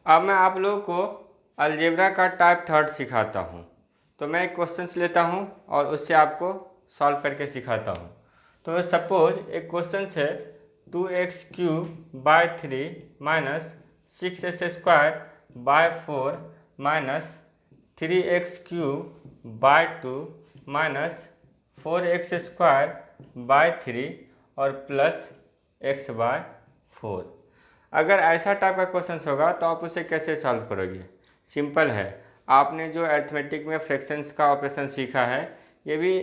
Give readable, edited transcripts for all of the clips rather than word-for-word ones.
अब मैं आप लोगों को अलजेब्रा का टाइप थर्ड सिखाता हूँ। तो मैं एक क्वेश्चंस लेता हूँ और उससे आपको सॉल्व करके सिखाता हूँ। तो सपोज एक क्वेश्चन है 2x³/3 -6x²/4 -3x³/2 -4x²/3 और प्लस x/4। अगर ऐसा टाइप का क्वेश्चन होगा तो आप उसे कैसे सॉल्व करोगे? सिंपल है, आपने जो अरिथमेटिक में फ्रैक्शंस का ऑपरेशन सीखा है ये भी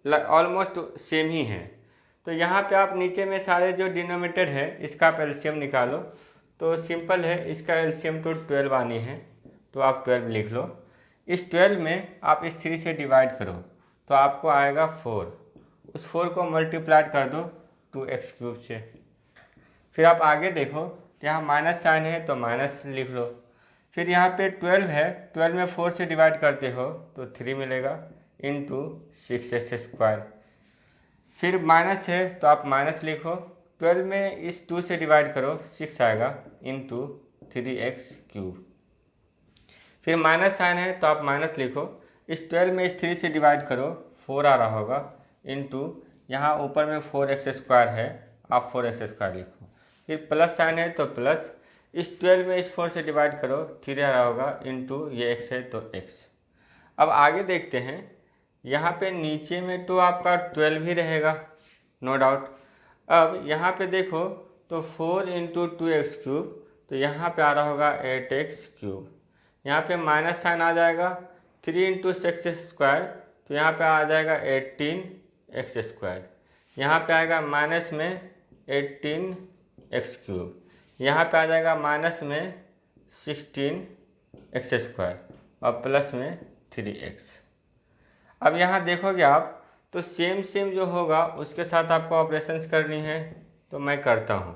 ऑलमोस्ट सेम ही है। तो यहाँ पे आप नीचे में सारे जो डिनोमिनेटर है इसका आप एलसीएम निकालो। तो सिंपल है, इसका एलसीएम तो 12 आनी है, तो आप 12 लिख लो। इस 12 में आप इस 3 से डिवाइड करो तो आपको आएगा 4। उस 4 को मल्टीप्लाई कर दो 2x³ से। फिर आप आगे देखो, यहाँ माइनस साइन है तो माइनस लिख लो। फिर यहाँ पे 12 है, 12 में 4 से डिवाइड करते हो तो 3 मिलेगा इंटू 6x²। फिर माइनस है तो आप माइनस लिखो, 12 में इस 2 से डिवाइड करो 6 आएगा इंटू 3x³। फिर माइनस साइन है तो आप माइनस लिखो, इस 12 में इस 3 से डिवाइड करो 4 आ रहा होगा इंटू यहाँ ऊपर में 4x² है, आप 4x² लिखो। फिर प्लस साइन है तो प्लस, इस 12 में इस 4 से डिवाइड करो 3 आ रहा होगा इंटू ये x है तो x। अब आगे देखते हैं, यहाँ पे नीचे में तो आपका 12 ही रहेगा, नो डाउट। अब यहाँ पे देखो तो 4 इंटू 2x³, तो यहाँ पे आ रहा होगा 8x³। यहाँ पे माइनस साइन आ जाएगा, 3 इंटू 6x², तो यहाँ पे आ जाएगा 18x²। यहाँ पे आएगा माइनस में 18x³, यहाँ पे आ जाएगा माइनस में 16x² और प्लस में 3x। अब यहाँ देखोगे आप तो सेम जो होगा उसके साथ आपको ऑपरेशंस करनी है, तो मैं करता हूँ।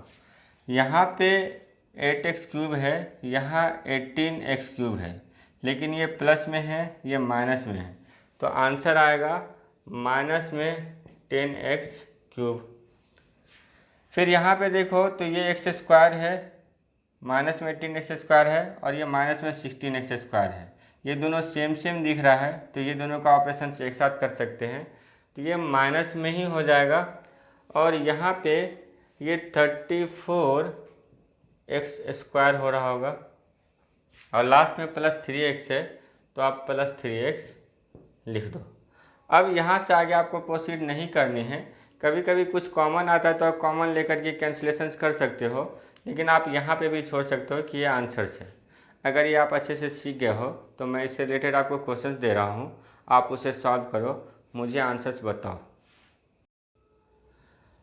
यहाँ पे 8x³ है, यहाँ 18x³ है, लेकिन ये प्लस में है ये माइनस में है, तो आंसर आएगा माइनस में 10x³। फिर यहाँ पे देखो तो ये x² है, माइनस में 18x² है और ये माइनस में 16x² है। ये दोनों सेम दिख रहा है, तो ये दोनों का ऑपरेशन एक साथ कर सकते हैं, तो ये माइनस में ही हो जाएगा। और यहाँ पे ये 34x² हो रहा होगा और लास्ट में प्लस 3x है, तो आप प्लस 3x लिख दो। अब यहाँ से आगे आपको प्रोसीड नहीं करनी है। कभी कभी कुछ कॉमन आता है तो आप कॉमन लेकर के कैंसिलेशंस कर सकते हो, लेकिन आप यहाँ पे भी छोड़ सकते हो कि ये आंसर्स है। अगर ये आप अच्छे से सीख गए हो तो मैं इससे रिलेटेड आपको क्वेश्चंस दे रहा हूँ, आप उसे सॉल्व करो, मुझे आंसर्स बताओ।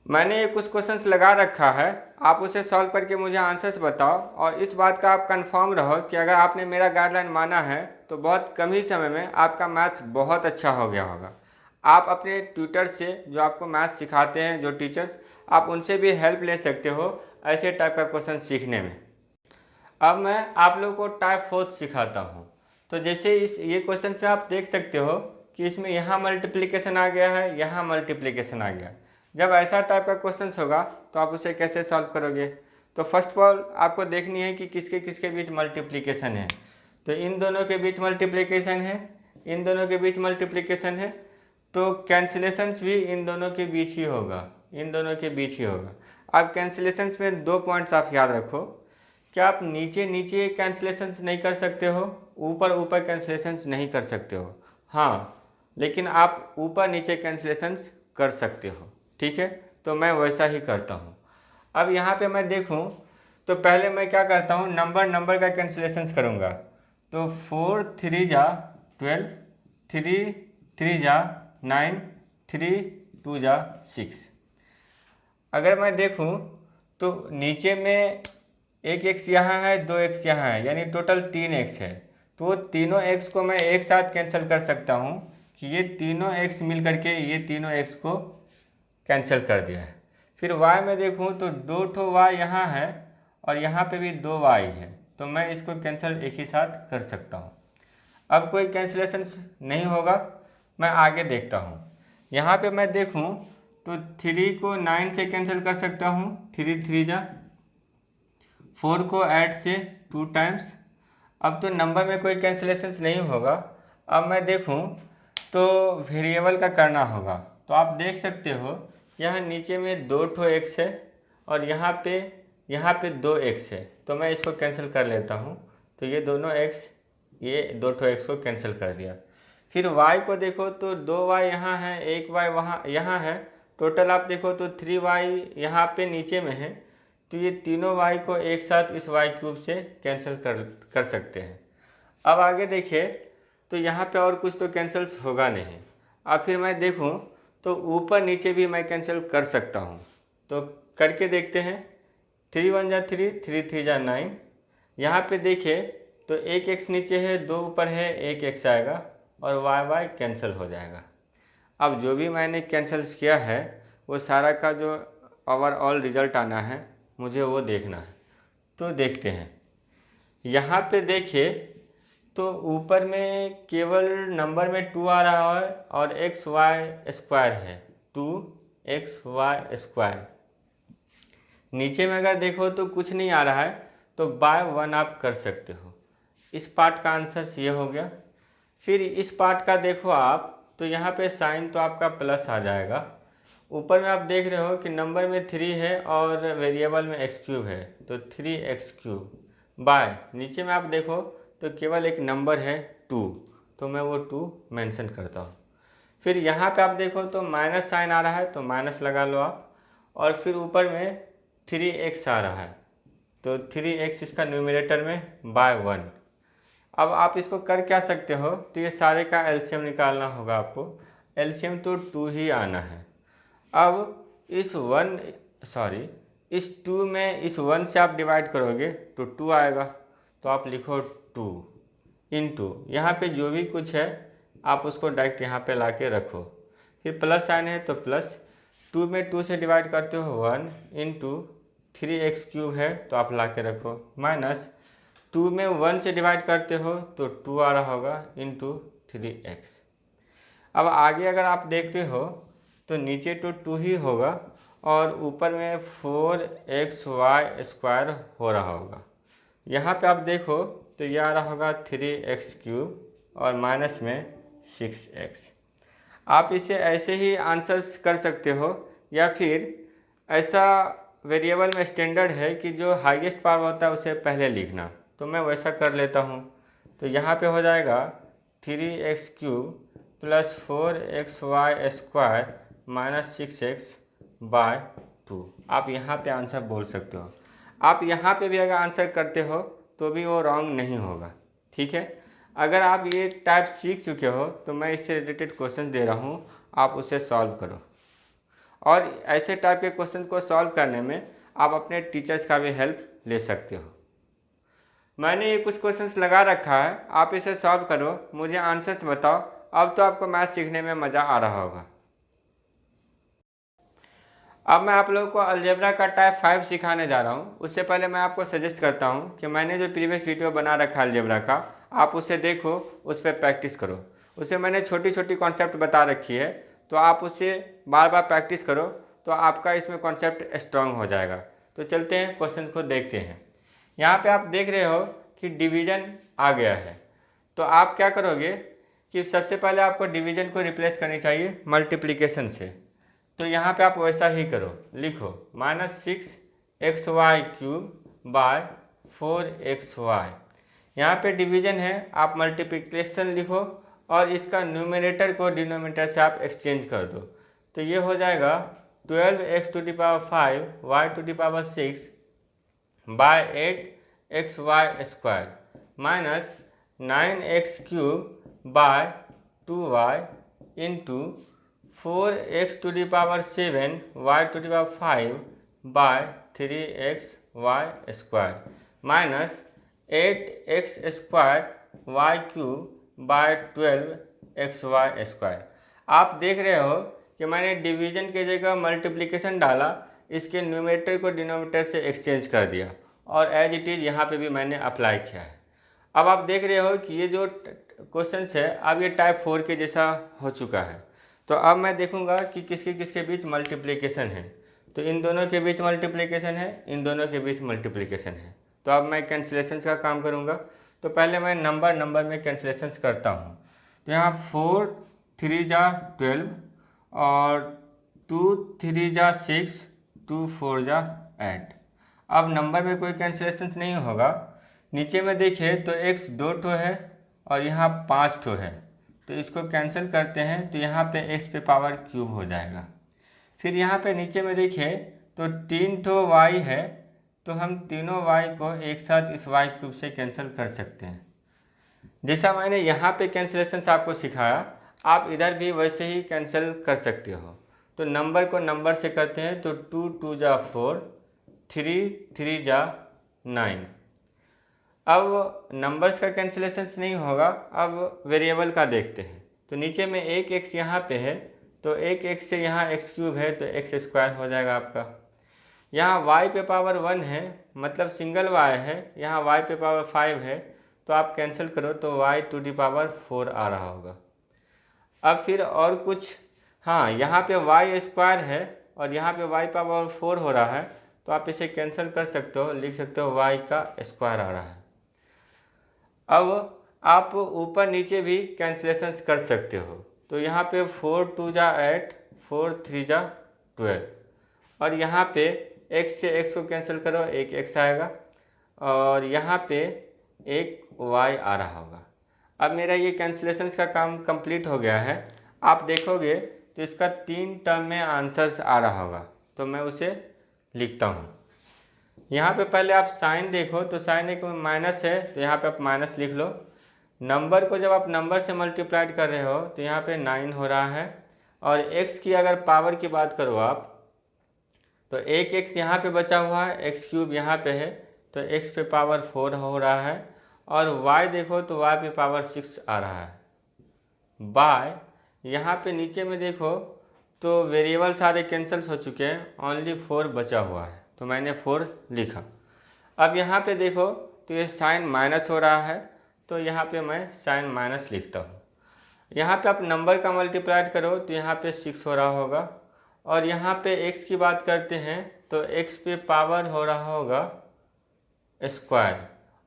मैंने ये कुछ क्वेश्चंस लगा रखा है, आप उसे सॉल्व करके मुझे आंसर्स बताओ। और इस बात का आप कंफर्म रहो कि अगर आपने मेरा गाइडलाइन माना है तो बहुत कम ही समय में आपका मैथ्स बहुत अच्छा हो गया होगा। आप अपने ट्यूटर से, जो आपको मैथ्स सिखाते हैं, जो टीचर्स, आप उनसे भी हेल्प ले सकते हो ऐसे टाइप का क्वेश्चन सीखने में। अब मैं आप लोगों को टाइप फोर्थ सिखाता हूँ। तो जैसे ये क्वेश्चन से आप देख सकते हो कि इसमें यहाँ मल्टीप्लिकेशन आ गया है, यहाँ मल्टीप्लिकेशन आ गया। जब ऐसा टाइप का क्वेश्चन होगा तो आप उसे कैसे सॉल्व करोगे? तो फर्स्ट ऑफ ऑल आपको देखनी है कि किसके किसके बीच मल्टीप्लिकेशन है। तो इन दोनों के बीच मल्टीप्लिकेशन है, इन दोनों के बीच मल्टीप्लिकेशन है, तो कैंसिलेशंस भी इन दोनों के बीच ही होगा, इन दोनों के बीच ही होगा। अब कैंसिलेशंस में 2 पॉइंट्स आप याद रखो, क्या आप नीचे नीचे कैंसिलेशंस नहीं कर सकते हो, ऊपर ऊपर कैंसिलेशंस नहीं कर सकते हो। हाँ, लेकिन आप ऊपर नीचे कैंसिलेशंस कर सकते हो, ठीक है। तो मैं वैसा ही करता हूँ। अब यहाँ पे मैं देखूँ तो पहले मैं क्या करता हूँ, नंबर का कैंसिलेशंस करूँगा। तो 4 3 जा 12, 3 3 जा 9, 3 2 जा 6। अगर मैं देखूँ तो नीचे में 1x यहाँ है, 2x यहाँ है, यानी टोटल 3x है। तो तीनों x को मैं एक साथ कैंसिल कर सकता हूँ कि ये तीनों x मिल करके ये तीनों x को कैंसिल कर दिया है। फिर y में देखूँ तो 2 ठो y यहाँ है और यहाँ पे भी 2 y है, तो मैं इसको कैंसिल एक ही साथ कर सकता हूँ। अब कोई कैंसिलेशन नहीं होगा, मैं आगे देखता हूँ। यहाँ पे मैं देखूँ तो 3 को 9 से कैंसिल कर सकता हूँ, 3 3 जा। 4 को 8 से 2 टाइम्स अब तो नंबर में कोई कैंसिलेशंस नहीं होगा। अब मैं देखूं तो वेरिएबल का करना होगा। तो आप देख सकते हो यहाँ नीचे में 2 ठो एक्स है और यहाँ पे 2 एक्स है। तो मैं इसको कैंसिल कर लेता हूँ। तो ये दोनों एक्स, ये 2 ठो एक्स को कैंसिल कर दिया। फिर y को देखो तो 2y यहाँ है, 1y वहाँ यहाँ है। टोटल आप देखो तो 3y यहाँ पे नीचे में है। तो ये तीनों y को एक साथ इस y क्यूब से कैंसिल कर सकते हैं। अब आगे देखिए तो यहाँ पे और कुछ तो कैंसिल्स होगा नहीं। अब फिर मैं देखूँ तो ऊपर नीचे भी मैं कैंसिल कर सकता हूँ। तो करके देखते हैं। 3 1 जा 3, 3 3 जा 9। यहाँ पे देखिए तो 1 एक्स नीचे है, 2 ऊपर है, 1 एक्स आएगा और y कैंसिल हो जाएगा। अब जो भी मैंने कैंसिल्स किया है वो सारा का जो ओवरऑल रिज़ल्ट आना है मुझे वो देखना है। तो देखते हैं। यहाँ पे देखिए तो ऊपर में केवल नंबर में 2 आ रहा है और एक्स वाई स्क्वायर है, 2xy²। नीचे में अगर देखो तो कुछ नहीं आ रहा है तो बाय 1 आप कर सकते हो। इस पार्ट का आंसर ये हो गया। फिर इस पार्ट का देखो आप तो यहाँ पे साइन तो आपका प्लस आ जाएगा। ऊपर में आप देख रहे हो कि नंबर में 3 है और वेरिएबल में x³ है, तो 3x³ बाय नीचे में आप देखो तो केवल एक नंबर है 2, तो मैं वो 2 मेंशन करता हूँ। फिर यहाँ पे आप देखो तो माइनस साइन आ रहा है तो माइनस लगा लो आप। और फिर ऊपर में 3x आ रहा है तो 3x इसका न्यूमरेटर में बाय 1। अब आप इसको कर क्या सकते हो, तो ये सारे का एलसीएम निकालना होगा आपको। एलसीएम तो 2 ही आना है। अब इस 2 में इस 1 से आप डिवाइड करोगे तो 2 आएगा। तो आप लिखो 2 इंटू यहाँ पे जो भी कुछ है आप उसको डायरेक्ट यहाँ पे ला के रखो। फिर प्लस साइन है तो प्लस, 2 में 2 से डिवाइड करते हो 1 इंटू 3x³ है तो आप ला के रखो, माइनस 2 में 1 से डिवाइड करते हो तो 2 आ रहा होगा इंटू 3x। अब आगे अगर आप देखते हो तो नीचे तो 2 ही होगा और ऊपर में 4xy² हो रहा होगा। यहाँ पे आप देखो तो ये आ रहा होगा 3x³ और माइनस में 6x। आप इसे ऐसे ही आंसर्स कर सकते हो या फिर ऐसा वेरिएबल में स्टैंडर्ड है कि जो हाईएस्ट पावर होता है उसे पहले लिखना, तो मैं वैसा कर लेता हूँ। तो यहाँ पे हो जाएगा 3x³ plus 4xy² minus 6x bye 2। आप यहाँ पे आंसर बोल सकते हो। आप यहाँ पे भी अगर आंसर करते हो तो भी वो रॉन्ग नहीं होगा, ठीक है। अगर आप ये टाइप सीख चुके हो तो मैं इससे रिलेटेड क्वेश्चन दे रहा हूँ, आप उसे सॉल्व करो। और ऐसे टाइप के क्वेश्चन को सॉल्व करने में आप अपने टीचर्स का भी हेल्प ले सकते हो। मैंने ये कुछ क्वेश्चंस लगा रखा है, आप इसे सॉल्व करो, मुझे आंसर्स बताओ। अब तो आपको मैथ सीखने में मज़ा आ रहा होगा। अब मैं आप लोगों को अलजेब्रा का टाइप 5 सिखाने जा रहा हूँ। उससे पहले मैं आपको सजेस्ट करता हूँ कि मैंने जो प्रीवियस वीडियो बना रखा है अलजेब्रा का, आप उसे देखो, उस पर प्रैक्टिस करो। उसमें मैंने छोटी छोटी कॉन्सेप्ट बता रखी है, तो आप उससे बार बार प्रैक्टिस करो तो आपका इसमें कॉन्सेप्ट स्ट्रांग हो जाएगा। तो चलते हैं क्वेश्चन को देखते हैं। यहाँ पे आप देख रहे हो कि डिवीज़न आ गया है, तो आप क्या करोगे कि सबसे पहले आपको डिवीज़न को रिप्लेस करनी चाहिए मल्टीप्लिकेशन से। तो यहाँ पे आप वैसा ही करो, लिखो -6xy³ बाय 4xy। यहाँ पे डिवीज़न है, आप मल्टीप्लिकेशन लिखो और इसका न्यूमरेटर को डिनोमिनेटर से आप एक्सचेंज कर दो। तो ये हो जाएगा 12x⁵ y⁶ by 8xy² minus 9x³ by 2y into 4x⁵ y⁵ by 3xy² minus 8x² y³ by 12xy²। आप देख रहे हो कि मैंने डिवीज़न के जगह मल्टीप्लिकेशन डाला, इसके न्यूमरेटर को डिनोमिनेटर से एक्सचेंज कर दिया और एज इट इज़ यहाँ पे भी मैंने अप्लाई किया है। अब आप देख रहे हो कि ये जो क्वेश्चन है अब ये टाइप 4 के जैसा हो चुका है। तो अब मैं देखूंगा कि किसके किसके बीच मल्टीप्लिकेशन है। तो इन दोनों के बीच मल्टीप्लिकेशन है, इन दोनों के बीच मल्टीप्लिकेशन है। तो अब मैं कैंसिलेशन का काम करूंगा। तो पहले मैं नंबर में कैंसिलेशंस करता हूँ। तो यहाँ 4 3 जा 12 और 2 3 जा 6, 2 4 जा 8। अब नंबर में कोई कैंसिलेशंस नहीं होगा। नीचे में देखिए तो x 2 ठो है और यहाँ 5 ठो है, तो इसको कैंसिल करते हैं तो यहाँ पे x पे पावर क्यूब हो जाएगा। फिर यहाँ पे नीचे में देखिए तो 3 ठो y है, तो हम तीनों y को एक साथ इस y क्यूब से कैंसिल कर सकते हैं। जैसा मैंने यहाँ पे कैंसिलेशंस आपको सिखाया, आप इधर भी वैसे ही कैंसिल कर सकते हो। तो नंबर को नंबर से करते हैं तो 2 2 जा 4, 3 3 जा 9। अब नंबर्स का कैंसिलेशंस नहीं होगा, अब वेरिएबल का देखते हैं। तो नीचे में एक x यहाँ पे है, तो एक x से यहाँ x क्यूब है तो x स्क्वायर हो जाएगा आपका। यहाँ y पे पावर 1 है, मतलब सिंगल y है, यहाँ y पे पावर 5 है, तो आप कैंसिल करो तो y टू दी पावर 4 आ रहा होगा। अब फिर और कुछ, हाँ यहाँ पे y स्क्वायर है और यहाँ पे y पावर 4 हो रहा है, तो आप इसे कैंसिल कर सकते हो, लिख सकते हो y का स्क्वायर आ रहा है। अब आप ऊपर नीचे भी कैंसिलेशंस कर सकते हो। तो यहाँ पे 4 2 जा 8, 4 3 जा 12 और यहाँ पे x से x को कैंसिल करो, एक x आएगा और यहाँ पे एक y आ रहा होगा। अब मेरा ये कैंसिलेशंस का काम कंप्लीट हो गया है। आप देखोगे तो इसका 3 टर्म में आंसर्स आ रहा होगा, तो मैं उसे लिखता हूँ। यहाँ पे पहले आप साइन देखो, तो साइन एक माइनस है तो यहाँ पे आप माइनस लिख लो। नंबर को जब आप नंबर से मल्टीप्लाइड कर रहे हो तो यहाँ पे 9 हो रहा है। और x की अगर पावर की बात करो आप, तो एक x यहाँ पे बचा हुआ है, x क्यूब यहाँ पे है तो x पे पावर 4 हो रहा है। और y देखो तो y पे पावर 6 आ रहा है। बाय यहाँ पे नीचे में देखो तो वेरिएबल सारे कैंसल्स हो चुके हैं, ओनली 4 बचा हुआ है, तो मैंने 4 लिखा। अब यहाँ पे देखो तो ये साइन माइनस हो रहा है, तो यहाँ पे मैं साइन माइनस लिखता हूँ। यहाँ पे आप नंबर का मल्टीप्लाइड करो तो यहाँ पे 6 हो रहा होगा। और यहाँ पे x की बात करते हैं तो x पे पावर हो रहा होगा स्क्वायर,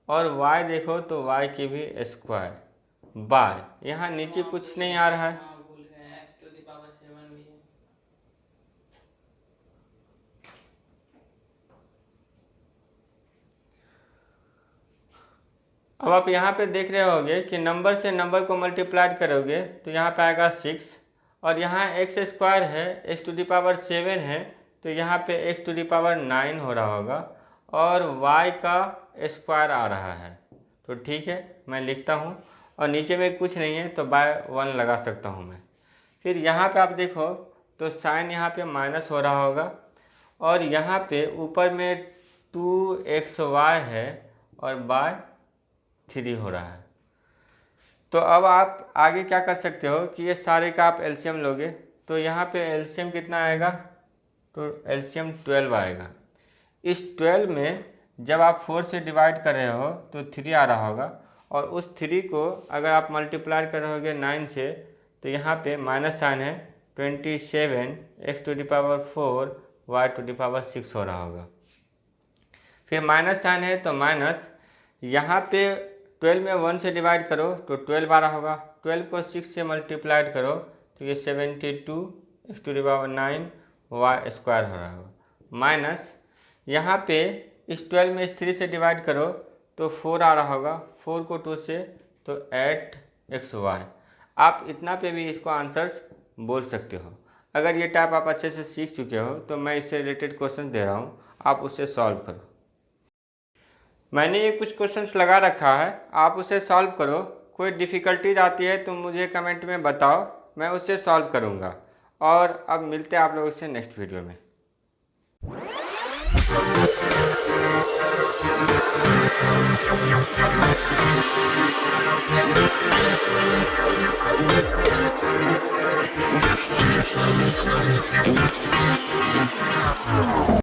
और y देखो तो y की भी स्क्वायर बाय। यहाँ नीचे कुछ नहीं आ रहा है, अब आप यहाँ पे देख रहे होगे कि नंबर से नंबर को मल्टीप्लाइड करोगे तो यहाँ पे आएगा 6 और यहाँ x स्क्वायर है, x टू दी पावर 7 है, तो यहाँ पे x टू दी पावर 9 हो रहा होगा और y का स्क्वायर आ रहा है। तो ठीक है, मैं लिखता हूँ और नीचे में कुछ नहीं है तो बाय 1 लगा सकता हूँ मैं। फिर यहाँ पे आप देखो तो साइन यहाँ पे माइनस हो रहा होगा और यहाँ पे ऊपर में 2xy है और बाय 3 हो रहा है। तो अब आप आगे क्या कर सकते हो कि ये सारे का आप एलसीएम लोगे, तो यहाँ पे एलसीएम कितना आएगा, तो एलसीएम 12 आएगा। इस 12 में जब आप 4 से डिवाइड कर रहे हो तो 3 आ रहा होगा और उस 3 को अगर आप मल्टीप्लाई कर रहोगे 9 से तो यहाँ पे माइनस साइन है, 27 x to the power 4 y to the power 6 हो रहा होगा। फिर माइनस साइन है तो माइनस, यहाँ पे 12 में 1 से डिवाइड करो तो 12 आ रहा होगा, 12 को 6 से मल्टीप्लाइड करो तो ये 72 x to the power 9 y square हो रहा होगा। माइनस यहाँ पे इस 12 में इस 3 से डिवाइड करो तो 4 आ रहा होगा, 4 को 2 से तो 8xy। आप इतना पे भी इसको आंसर्स बोल सकते हो। अगर ये टाइप आप अच्छे से सीख चुके हो तो मैं इससे रिलेटेड क्वेश्चन दे रहा हूँ, आप उसे सॉल्व करो। मैंने ये कुछ क्वेश्चंस लगा रखा है, आप उसे सॉल्व करो। कोई डिफ़िकल्टीज आती है तो मुझे कमेंट में बताओ, मैं उसे सॉल्व करूँगा। और अब मिलते हैं आप लोगों से नेक्स्ट वीडियो में।